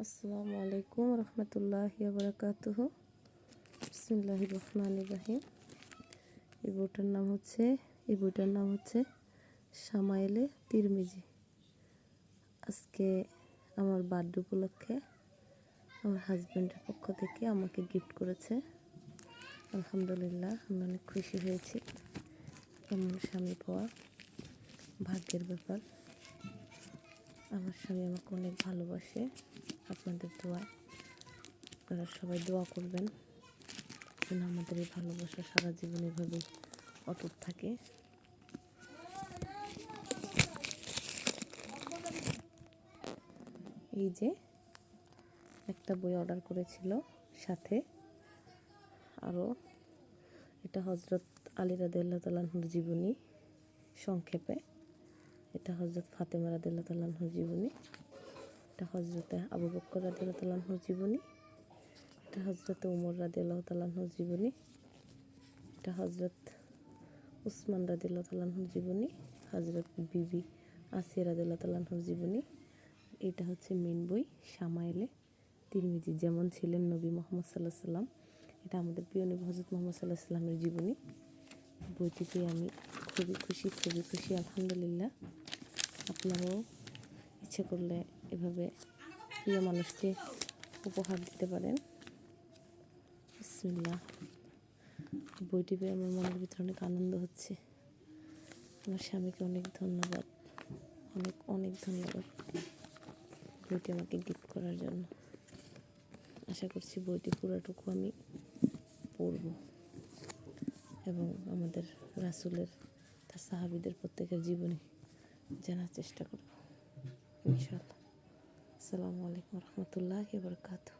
আসসালামু আলাইকুম রহমতুল্লাহি ওয়া বারাকাতুহু। বিসমিল্লাহির রহমানির রহিম। এই বইটার নাম হচ্ছে শামায়েলে তিরমিজি। আজকে আমার বার্থডে উপলক্ষে আমার হাজব্যান্ডের পক্ষ থেকে আমাকে গিফট করেছে। আলহামদুলিল্লাহ, আমি অনেক খুশি হয়েছি। এমন স্বামী পাওয়া ভাগ্যের ব্যাপার। আমার স্বামী আমাকে অনেক ভালোবাসে। আপনাদের দোয়া, আপনারা সবাই দোয়া করবেন যেন আমাদের এই ভালোবাসা সারা জীবন এভাবেই অটুট থাকে। এই যে একটা বই অর্ডার করেছিল, সাথে আরও এটা হজরত আলী রাদিয়াল্লাহু তাআলা আনহুর জীবনী সংক্ষেপে, এটা হজরত ফাতেমা রাদিয়াল্লাহু তাআলা আনহুর জীবনী, এটা হজরতে আবু বকর রাদিয়াল্লাহু তাআলা আনহুর জীবনী, এটা হজরত উমর রাদিয়াল্লাহু তাআলা আনহুর জীবনী, এটা হজরত উসমান রাদিয়াল্লাহু তাআলা আনহুর জীবনী, হজরত বিবি আসিয়া রাদিয়াল্লাহু তাআলা আনহুর জীবনী। এটা হচ্ছে মেন বই শামায়েলে তিরমিজি, যেমন ছিলেন নবী মুহাম্মদ সাল্লাল্লাহু আলাইহি সাল্লাম। এটা আমাদের প্রিয় নবী হজরত মুহাম্মদ সাল্লাল্লাহু আলাইহি সাল্লামের জীবনী। বইটিতে আমি খুবই খুশি আলহামদুলিল্লাহ। আপনারাও ইচ্ছে করলে এভাবে প্রিয় মানুষকে উপহার দিতে পারেন। বিসমিল্লাহ। বইটি পেয়ে আমার মনের ভিতরে অনেক আনন্দ হচ্ছে। আমার স্বামীকে অনেক ধন্যবাদ, অনেক ধন্যবাদ বইটি আমাকে গিফট করার জন্য। আশা করছি বইটি পুরোটুকু আমি পড়ব এবং আমাদের রাসূলের, তার সাহাবীদের প্রত্যেকের জীবনী জানার চেষ্টা করব ইনশাআল্লাহ। আসসালামু আলাইকুম রহমতুল্লাহি ওয়া বারাকাতুহু।